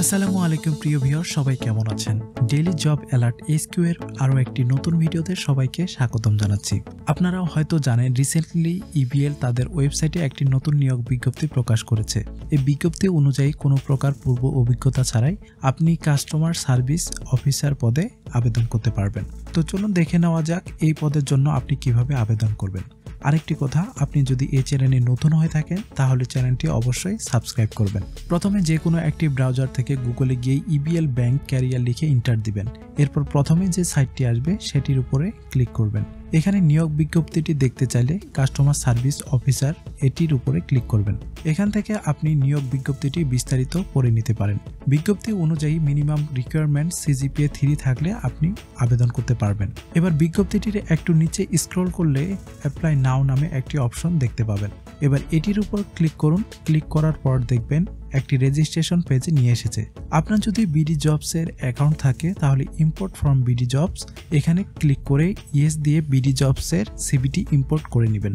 আসসালামু আলাইকুম প্রিয় ভিউয়ার, সবাই কেমন আছেন? ডেইলি জব অ্যালার্ট এসকিউ এর আরও একটি নতুন ভিডিওতে সবাইকে স্বাগতম জানাচ্ছি। আপনারাও হয়তো জানেন, রিসেন্টলি ইবিএল তাদের ওয়েবসাইটে একটি নতুন নিয়োগ বিজ্ঞপ্তি প্রকাশ করেছে। এই বিজ্ঞপ্তি অনুযায়ী কোনো প্রকার পূর্ব অভিজ্ঞতা ছাড়াই আপনি কাস্টমার সার্ভিস অফিসার পদে আবেদন করতে পারবেন। তো চলুন দেখে নেওয়া যাক এই পদের জন্য আপনি কিভাবে আবেদন করবেন। আরেকটি কথা, আপনি যদি এই চ্যানেলে নতুন হয়ে থাকেন তাহলে চ্যানেলটি অবশ্যই সাবস্ক্রাইব করবেন। প্রথমে যে কোনো একটি ব্রাউজার থেকে গুগলে গিয়ে ইবিএল ব্যাংক ক্যারিয়ার লিখে এন্টার দিবেন। এরপর প্রথমে যে সাইটটি আসবে সেটির উপরে ক্লিক করবেন। এখানে নিয়োগ বিজ্ঞপ্তিটি দেখতে চাইলে কাস্টমার সার্ভিস অফিসার এটির উপরে ক্লিক করবেন। এখান থেকে আপনি নিয়োগ বিজ্ঞপ্তিটি বিস্তারিত পড়ে নিতে পারেন। বিজ্ঞপ্তি অনুযায়ী মিনিমাম রিকোয়ারমেন্ট সিজিপিএ 3 থাকলে আপনি আবেদন করতে পারবেন। এবার বিজ্ঞপ্তিটির একটু নিচে স্ক্রল করলে অ্যাপ্লাই নাও নামে একটি অপশন দেখতে পাবেন। এবার এটির উপর ক্লিক করুন। ক্লিক করার পর দেখবেন একটি রেজিস্ট্রেশন পেজে নিয়ে এসেছে। আপনার যদি বিডি জবস এর অ্যাকাউন্ট থাকে তাহলে ইম্পোর্ট ফ্রম বিডি জবস এখানে ক্লিক করে ইয়েস দিয়ে বিডি জবস এর সিভিটি ইম্পোর্ট করে নেবেন।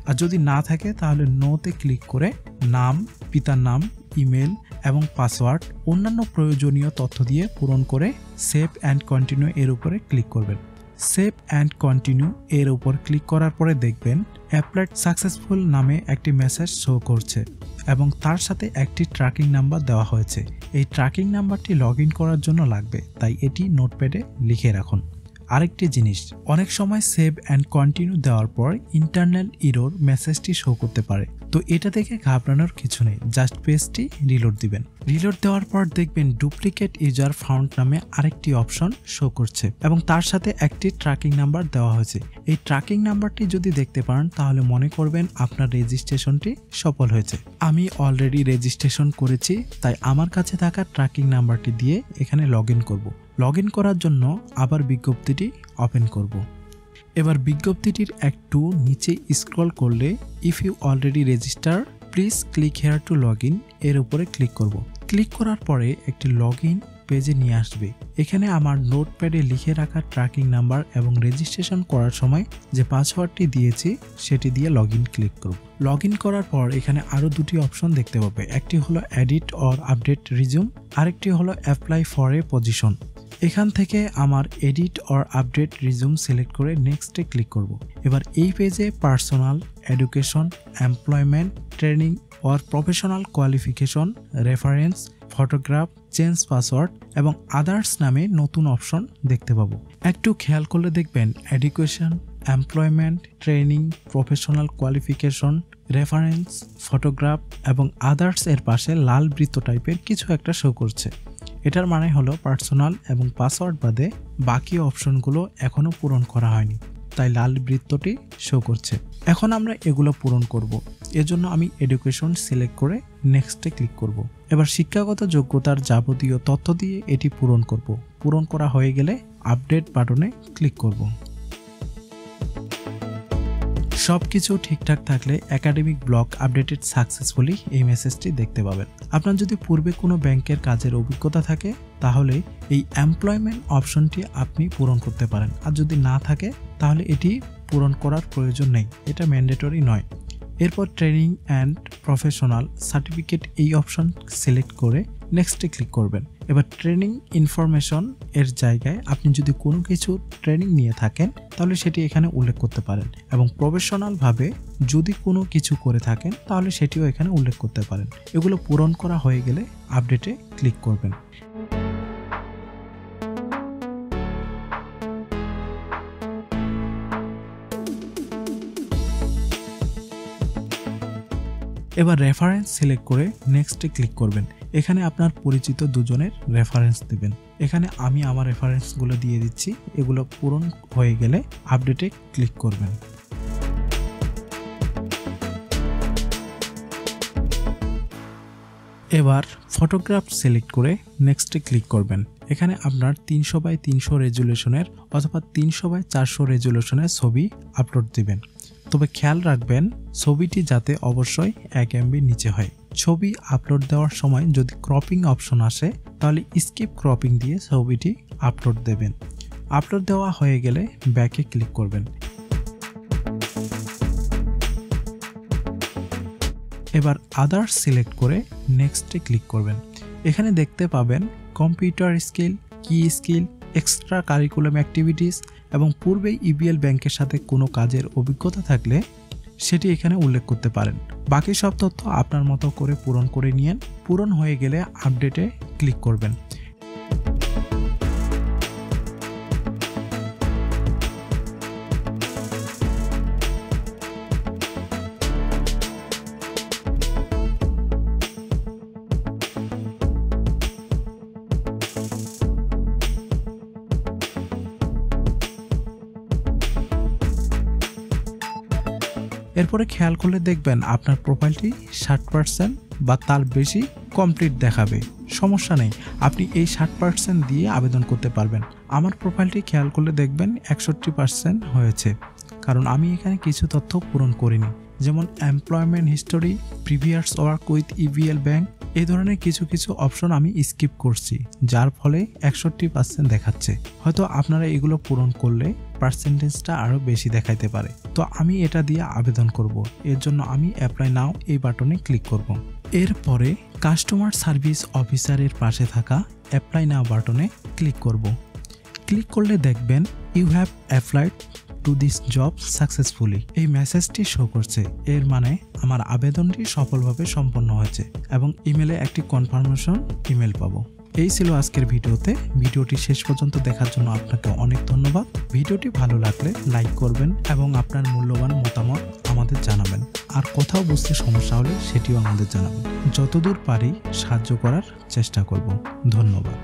আর যদি না থাকে তাহলে নোতে ক্লিক করে নাম, পিতার নাম, ইমেল এবং পাসওয়ার্ড অন্যান্য প্রয়োজনীয় তথ্য দিয়ে পূরণ করে সেভ অ্যান্ড কন্টিনিউ এর উপরে ক্লিক করবেন। সেভ অ্যান্ড কন্টিনিউ এর উপর ক্লিক করার পরে দেখবেন অ্যাপ্লাইড সাকসেসফুল নামে একটি মেসেজ শো করছে এবং তার সাথে একটি ট্র্যাকিং নাম্বার দেওয়া হয়েছে। এই ট্র্যাকিং নাম্বারটি লগ ইন করার জন্য লাগবে, তাই এটি নোটপ্যাডে লিখে রাখুন। আরেকটি জিনিস, অনেক সময় সেভ অ্যান্ড কন্টিনিউ দেওয়ার পর ইন্টারনাল এরর মেসেজটি শো করতে পারে। তো এটা দেখে ঘাবড়ানোর কিছু নেই, জাস্ট পেজটি রিলোড দিবেন। রিলোড দেওয়ার পর দেখবেন ডুপ্লিকেট ইউজার ফাউন্ড নামে আরেকটি অপশন শো করছে এবং তার সাথে একটি ট্র্যাকিং নাম্বার দেওয়া হয়েছে। এই ট্র্যাকিং নাম্বারটি যদি দেখতে পান তাহলে মনে করবেন আপনার রেজিস্ট্রেশনটি সফল হয়েছে। আমি অলরেডি রেজিস্ট্রেশন করেছি, তাই আমার কাছে থাকা ট্র্যাকিং নাম্বারটি দিয়ে এখানে লগ ইন করব। লগ ইন করার জন্য আবার বিজ্ঞপ্তিটি ওপেন করব। এবার বিজ্ঞপ্তিটির একটু নিচে স্ক্রল করলে if you already register please click here to log in এর উপরে ক্লিক করব। ক্লিক করার পরে একটি লগ ইন পেজে নিয়ে আসবে। এখানে আমার নোটপ্যাডে লিখে রাখা ট্র্যাকিং নাম্বার এবং রেজিস্ট্রেশন করার সময় যে পাসওয়ার্ডটি দিয়েছি সেটি দিয়ে লগ ইন ক্লিক করব। লগ ইন করার পর এখানে আরও দুটি অপশন দেখতে পাবে। একটি হলো এডিট অর আপডেট রিজিউম, আরেকটি হলো অ্যাপ্লাই ফর এ পজিশন। এখান থেকে আমার edit or update resume select করে নেক্সটে ক্লিক করব। এবার এই পেজে personal, education, employment, training or professional qualification, reference, photograph, change password এবং আদার্স নামে নতুন অপশন দেখতে পাবো। একটু খেয়াল করলে দেখবেন education, employment, training, professional qualification, reference, photograph এবং আদার্স এর পাশে লাল বৃত্ত টাইপের কিছু একটা শো করছে। এটার মানে হলো পার্সোনাল এবং পাসওয়ার্ড বাদে বাকি অপশনগুলো এখনো পূরণ করা হয়নি, তাই লাল বৃত্তটি শো করছে। এখন আমরা এগুলো পূরণ করব। এজন্য আমি এডুকেশন সিলেক্ট করে নেক্সটে ক্লিক করব। এবার শিক্ষাগত যোগ্যতার যাবতীয় তথ্য দিয়ে এটি পূরণ করব। পূরণ করা হয়ে গেলে আপডেট বাটনে ক্লিক করব। সবকিছু ঠিকঠাক থাকলে একাডেমিক ব্লক আপডেটেড সাকসেসফুলি এই মেসেজটি দেখতে পাবেন। আপনার যদি পূর্বে কোনো ব্যাংকের কাজের অভিজ্ঞতা থাকে তাহলে এই এমপ্লয়মেন্ট অপশনটি আপনি পূরণ করতে পারেন, আর যদি না থাকে তাহলে এটি পূরণ করার প্রয়োজন নেই, এটা ম্যান্ডেটরি নয়। এরপর ট্রেনিং অ্যান্ড প্রফেশনাল সার্টিফিকেট এই অপশন সিলেক্ট করে নেক্সটে ক্লিক করবেন। এবার ট্রেনিং ইনফরমেশন এর জায়গায় আপনি যদি কোনো কিছু ট্রেনিং নিয়ে থাকেন তাহলে সেটি এখানে উল্লেখ করতে পারেন এবং প্রফেশনালভাবে যদি কোনো কিছু করে থাকেন তাহলে সেটিও এখানে উল্লেখ করতে পারেন। এগুলো পূরণ করা হয়ে গেলে আপডেটে ক্লিক করবেন। এবার রেফারেন্স সিলেক্ট করে নেক্সটে ক্লিক করবেন। এখানে আপনার পরিচিত দুজনের রেফারেন্স দেবেন। এখানে আমি আমার রেফারেন্সগুলো দিয়ে দিচ্ছি। এগুলো পূরণ হয়ে গেলে আপডেটে ক্লিক করবেন। এবার ফটোগ্রাফ সিলেক্ট করে নেক্সটে ক্লিক করবেন। এখানে আপনার 300x300 রেজুলেশনের অথবা 300x400 রেজুলেশনের ছবি আপলোড দিবেন। তবে খেয়াল রাখবেন ছবিটি যাতে অবশ্যই 1 MB নিচে হয়। ছবি আপলোড দেওয়ার সময় যদি ক্রপিং অপশন আসে তাহলে স্কিপ ক্রপিং দিয়ে ছবিটি আপলোড দেবেন। আপলোড দেওয়া হয়ে গেলে ব্যাকে ক্লিক করবেন। এবার আদার্স সিলেক্ট করে নেক্সটে ক্লিক করবেন। এখানে দেখতে পাবেন কম্পিউটার স্কিল, কি স্কিল, এক্সট্রা কারিকুলাম অ্যাক্টিভিটিস এবং পূর্বে ইবিএল ব্যাংকের সাথে কোনো কাজের অভিজ্ঞতা থাকলে সেটি এখানে উল্লেখ করতে পারেন। বাকি সব তথ্য আপনার মতো করে পূরণ করে নিন। পূরণ হয়ে গেলে আপডেটে ক্লিক করবেন। এরপরে খেয়াল করলে দেখবেন আপনার প্রোফাইলটি 60% বা তার বেশি কমপ্লিট দেখাবে। সমস্যা নেই, আপনি এই 60% দিয়ে আবেদন করতে পারবেন। আমার প্রোফাইলটি খেয়াল করলে দেখবেন 61% হয়েছে, কারণ আমি এখানে কিছু তথ্য পূরণ করিনি, যেমন employment history, previous work with EBL bank, এই ধরনের কিছু অপশন আমি স্কিপ করছি, যার ফলে 61% দেখাচ্ছে। হয়তো আপনারা এগুলো পূরণ করলে পার্সেন্টেজটা আরও বেশি দেখাইতে পারে। তো আমি এটা দিয়ে আবেদন করব, এর জন্য আমি অ্যাপ্লাই নাও এই বাটনে ক্লিক করব। এরপরে কাস্টমার সার্ভিস অফিসারের পাশে থাকা অ্যাপ্লাই নাও বাটনে ক্লিক করব। ক্লিক করলে দেখবেন you have applied to this job successfully, এই মেসেজটি শো করছে। এর মানে আমার আবেদনটি সফলভাবে সম্পন্ন হয়েছে এবং ইমেলে একটি কনফার্মেশন ইমেল পাবো। এই ছিল আজকের ভিডিওতে। ভিডিওটি শেষ পর্যন্ত দেখার জন্য আপনাকে অনেক ধন্যবাদ। ভিডিওটি ভালো লাগলে লাইক করবেন এবং আপনার মূল্যবান মতামত আমাদের জানাবেন। আর কোথাও বুঝতে সমস্যা হলে সেটিও আমাদের জানাবেন। যতদূর পারি সাহায্য করার চেষ্টা করব। ধন্যবাদ।